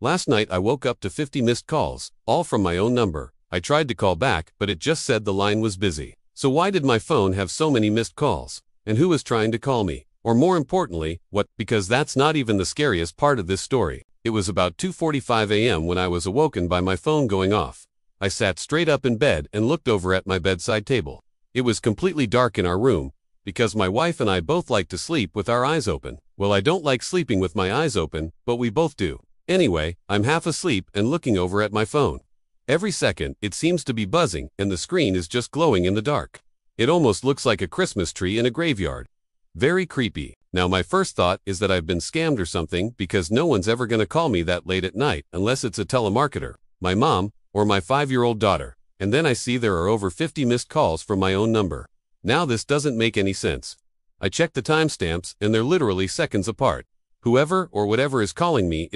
Last night I woke up to 50 missed calls, all from my own number. I tried to call back, but it just said the line was busy. So why did my phone have so many missed calls? And who was trying to call me? Or more importantly, what? Because that's not even the scariest part of this story. It was about 2:45 a.m. when I was awoken by my phone going off. I sat straight up in bed and looked over at my bedside table. It was completely dark in our room, because my wife and I both like to sleep with our eyes open. Well, I don't like sleeping with my eyes open, but we both do. Anyway, I'm half asleep and looking over at my phone. Every second, it seems to be buzzing, and the screen is just glowing in the dark. It almost looks like a Christmas tree in a graveyard. Very creepy. Now my first thought is that I've been scammed or something, because no one's ever gonna call me that late at night unless it's a telemarketer, my mom, or my 5-year-old daughter. And then I see there are over 50 missed calls from my own number. Now this doesn't make any sense. I checked the timestamps and they're literally seconds apart. Whoever or whatever is calling me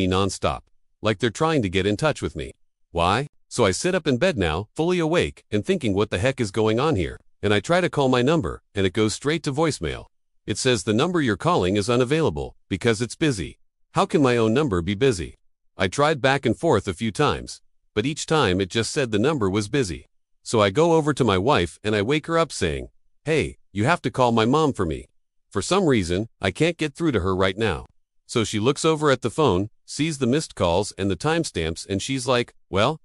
non-stop, like they're trying to get in touch with me. Why? So I sit up in bed now, fully awake, and thinking what the heck is going on here, and I try to call my number, and it goes straight to voicemail. It says the number you're calling is unavailable, because it's busy. How can my own number be busy? I tried back and forth a few times, but each time it just said the number was busy. So I go over to my wife and I wake her up saying, "Hey, you have to call my mom for me. For some reason, I can't get through to her right now." So she looks over at the phone, sees the missed calls and the timestamps, and she's like, "Well,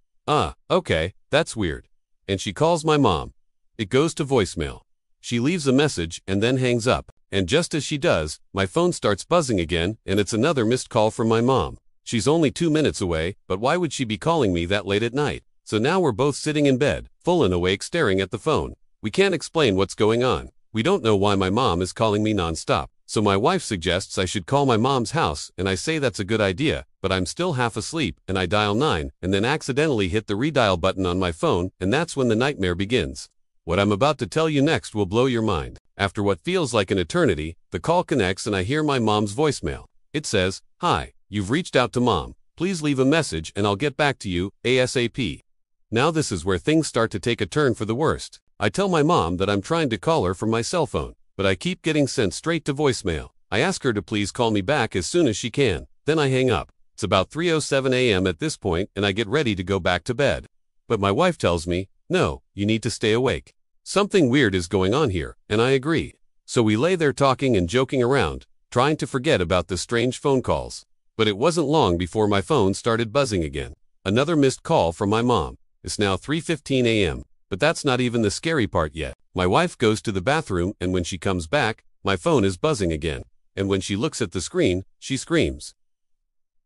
okay, that's weird." And she calls my mom. It goes to voicemail. She leaves a message and then hangs up. And just as she does, my phone starts buzzing again, and it's another missed call from my mom. She's only 2 minutes away, but why would she be calling me that late at night? So now we're both sitting in bed, full and awake, staring at the phone. We can't explain what's going on. We don't know why my mom is calling me non-stop. So my wife suggests I should call my mom's house, and I say that's a good idea, but I'm still half asleep, and I dial 9, and then accidentally hit the redial button on my phone, and that's when the nightmare begins. What I'm about to tell you next will blow your mind. After what feels like an eternity, the call connects and I hear my mom's voicemail. It says, "Hi, you've reached out to Mom. Please leave a message and I'll get back to you, ASAP." Now this is where things start to take a turn for the worst. I tell my mom that I'm trying to call her from my cell phone, but I keep getting sent straight to voicemail. I ask her to please call me back as soon as she can. Then I hang up. It's about 3:07 a.m. at this point and I get ready to go back to bed. But my wife tells me, "No, you need to stay awake. Something weird is going on here," and I agree. So we lay there talking and joking around, trying to forget about the strange phone calls. But it wasn't long before my phone started buzzing again. Another missed call from my mom. It's now 3:15 a.m., but that's not even the scary part yet. My wife goes to the bathroom, and when she comes back, my phone is buzzing again. And when she looks at the screen, she screams.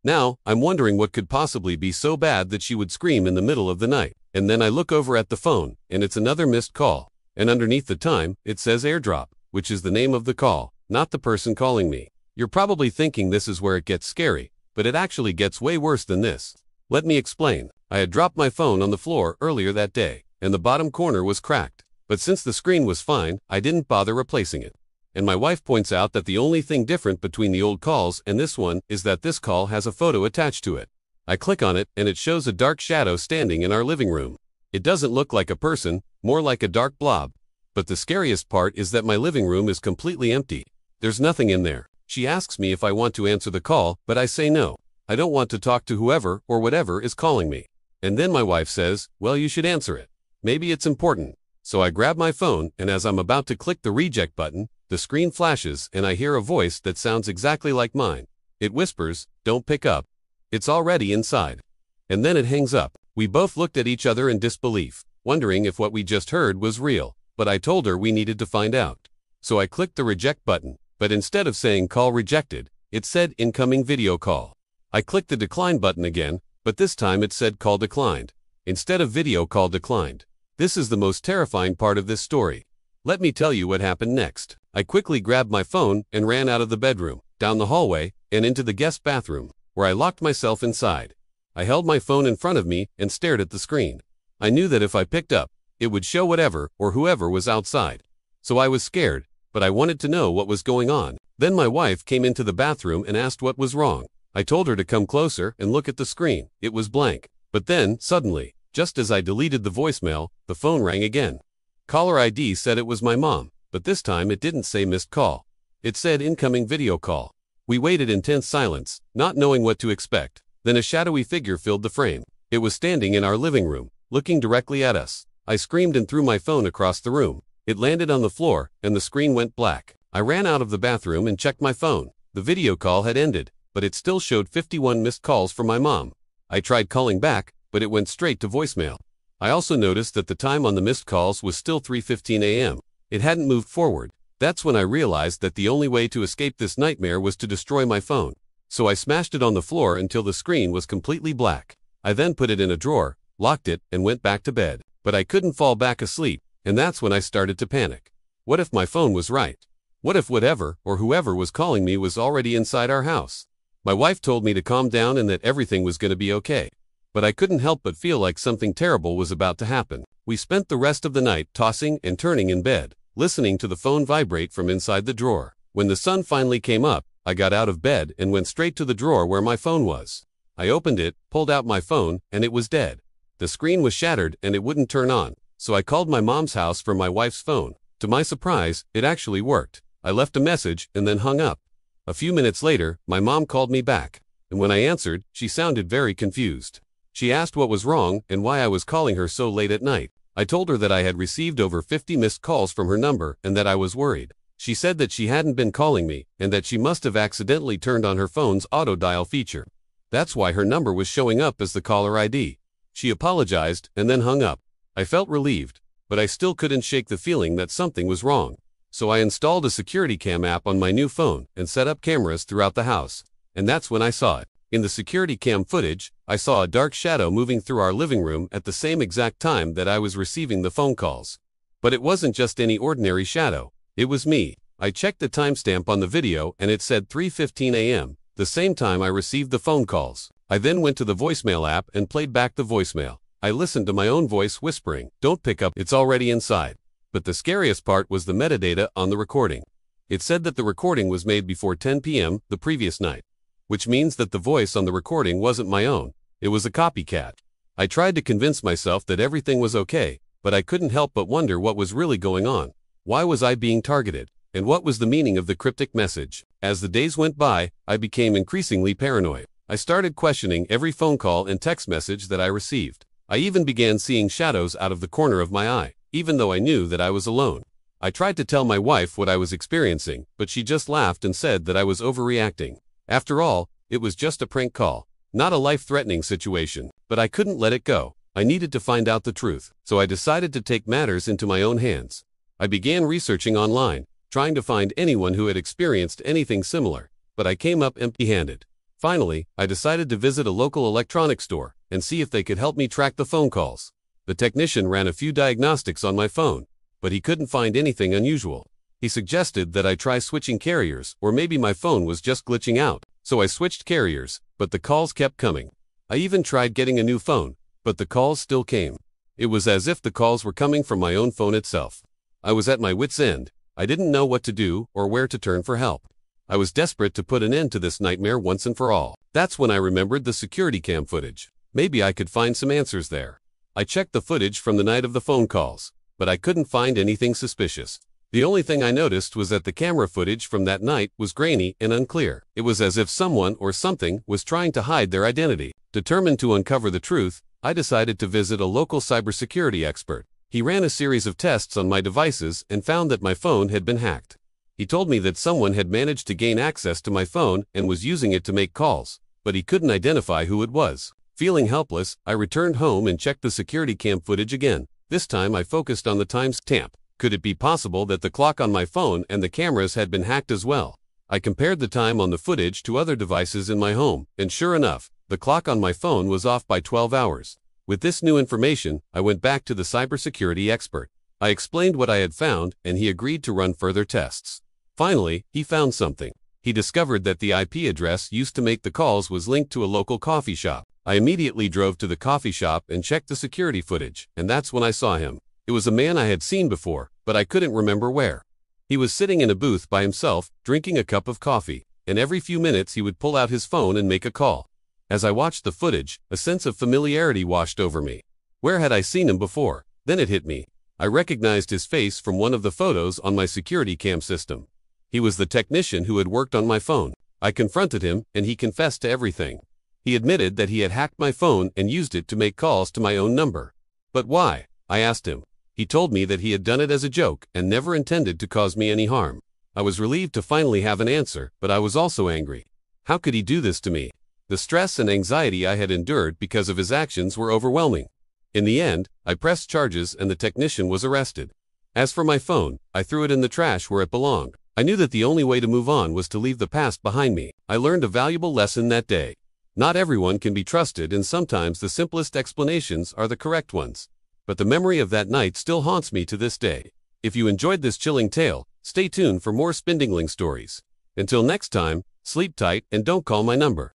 Now, I'm wondering what could possibly be so bad that she would scream in the middle of the night. And then I look over at the phone, and it's another missed call. And underneath the time, it says airdrop, which is the name of the call, not the person calling me. You're probably thinking this is where it gets scary, but it actually gets way worse than this. Let me explain. I had dropped my phone on the floor earlier that day, and the bottom corner was cracked. But since the screen was fine, I didn't bother replacing it. And my wife points out that the only thing different between the old calls and this one is that this call has a photo attached to it. I click on it, and it shows a dark shadow standing in our living room. It doesn't look like a person, more like a dark blob. But the scariest part is that my living room is completely empty. There's nothing in there. She asks me if I want to answer the call, but I say no. I don't want to talk to whoever or whatever is calling me. And then my wife says, "Well, you should answer it. Maybe it's important." So I grab my phone, and as I'm about to click the reject button, the screen flashes and I hear a voice that sounds exactly like mine. It whispers, "Don't pick up. It's already inside." And then it hangs up. We both looked at each other in disbelief, wondering if what we just heard was real, but I told her we needed to find out. So I clicked the reject button, but instead of saying call rejected, it said incoming video call. I clicked the decline button again, but this time it said call declined, instead of video call declined. This is the most terrifying part of this story. Let me tell you what happened next. I quickly grabbed my phone and ran out of the bedroom, down the hallway, and into the guest bathroom, where I locked myself inside. I held my phone in front of me and stared at the screen. I knew that if I picked up, it would show whatever or whoever was outside. So I was scared, but I wanted to know what was going on. Then my wife came into the bathroom and asked what was wrong. I told her to come closer and look at the screen. It was blank. But then, suddenly, just as I deleted the voicemail, the phone rang again. Caller ID said it was my mom, but this time it didn't say missed call. It said incoming video call. We waited in tense silence, not knowing what to expect. Then a shadowy figure filled the frame. It was standing in our living room, looking directly at us. I screamed and threw my phone across the room. It landed on the floor, and the screen went black. I ran out of the bathroom and checked my phone. The video call had ended, but it still showed 51 missed calls from my mom. I tried calling back, but it went straight to voicemail. I also noticed that the time on the missed calls was still 3:15 a.m. It hadn't moved forward. That's when I realized that the only way to escape this nightmare was to destroy my phone. So I smashed it on the floor until the screen was completely black. I then put it in a drawer, locked it, and went back to bed. But I couldn't fall back asleep, and that's when I started to panic. What if my phone was right? What if whatever or whoever was calling me was already inside our house? My wife told me to calm down and that everything was going to be okay. But I couldn't help but feel like something terrible was about to happen. We spent the rest of the night tossing and turning in bed, listening to the phone vibrate from inside the drawer. When the sun finally came up, I got out of bed and went straight to the drawer where my phone was. I opened it, pulled out my phone, and it was dead. The screen was shattered and it wouldn't turn on, so I called my mom's house for my wife's phone. To my surprise, it actually worked. I left a message and then hung up. A few minutes later, my mom called me back, and when I answered, she sounded very confused. She asked what was wrong and why I was calling her so late at night. I told her that I had received over 50 missed calls from her number and that I was worried. She said that she hadn't been calling me and that she must have accidentally turned on her phone's auto dial feature. That's why her number was showing up as the caller ID. She apologized and then hung up. I felt relieved, but I still couldn't shake the feeling that something was wrong. So I installed a security cam app on my new phone and set up cameras throughout the house. And that's when I saw it. In the security cam footage, I saw a dark shadow moving through our living room at the same exact time that I was receiving the phone calls. But it wasn't just any ordinary shadow. It was me. I checked the timestamp on the video and it said 3:15 a.m., the same time I received the phone calls. I then went to the voicemail app and played back the voicemail. I listened to my own voice whispering, "Don't pick up, it's already inside." But the scariest part was the metadata on the recording. It said that the recording was made before 10 p.m. the previous night, which means that the voice on the recording wasn't my own. It was a copycat. I tried to convince myself that everything was okay, but I couldn't help but wonder what was really going on. Why was I being targeted? And what was the meaning of the cryptic message? As the days went by, I became increasingly paranoid. I started questioning every phone call and text message that I received. I even began seeing shadows out of the corner of my eye, even though I knew that I was alone. I tried to tell my wife what I was experiencing, but she just laughed and said that I was overreacting. After all, it was just a prank call, not a life-threatening situation, but I couldn't let it go. I needed to find out the truth, so I decided to take matters into my own hands. I began researching online, trying to find anyone who had experienced anything similar, but I came up empty-handed. Finally, I decided to visit a local electronics store and see if they could help me track the phone calls. The technician ran a few diagnostics on my phone, but he couldn't find anything unusual. He suggested that I try switching carriers, or maybe my phone was just glitching out. So I switched carriers, but the calls kept coming. I even tried getting a new phone, but the calls still came. It was as if the calls were coming from my own phone itself. I was at my wit's end. I didn't know what to do or where to turn for help. I was desperate to put an end to this nightmare once and for all. That's when I remembered the security cam footage. Maybe I could find some answers there. I checked the footage from the night of the phone calls, but I couldn't find anything suspicious. The only thing I noticed was that the camera footage from that night was grainy and unclear. It was as if someone or something was trying to hide their identity. Determined to uncover the truth, I decided to visit a local cybersecurity expert. He ran a series of tests on my devices and found that my phone had been hacked. He told me that someone had managed to gain access to my phone and was using it to make calls, but he couldn't identify who it was. Feeling helpless, I returned home and checked the security cam footage again. This time I focused on the timestamp. Could it be possible that the clock on my phone and the cameras had been hacked as well? I compared the time on the footage to other devices in my home, and sure enough, the clock on my phone was off by 12 hours. With this new information, I went back to the cybersecurity expert. I explained what I had found, and he agreed to run further tests. Finally, he found something. He discovered that the IP address used to make the calls was linked to a local coffee shop. I immediately drove to the coffee shop and checked the security footage, and that's when I saw him. It was a man I had seen before, but I couldn't remember where. He was sitting in a booth by himself, drinking a cup of coffee, and every few minutes he would pull out his phone and make a call. As I watched the footage, a sense of familiarity washed over me. Where had I seen him before? Then it hit me. I recognized his face from one of the photos on my security cam system. He was the technician who had worked on my phone. I confronted him, and he confessed to everything. He admitted that he had hacked my phone and used it to make calls to my own number. But why? I asked him. He told me that he had done it as a joke and never intended to cause me any harm. I was relieved to finally have an answer, but I was also angry. How could he do this to me? The stress and anxiety I had endured because of his actions were overwhelming. In the end, I pressed charges and the technician was arrested. As for my phone, I threw it in the trash where it belonged. I knew that the only way to move on was to leave the past behind me. I learned a valuable lesson that day. Not everyone can be trusted, and sometimes the simplest explanations are the correct ones. But the memory of that night still haunts me to this day. If you enjoyed this chilling tale, stay tuned for more Spindingling stories. Until next time, sleep tight and don't call my number.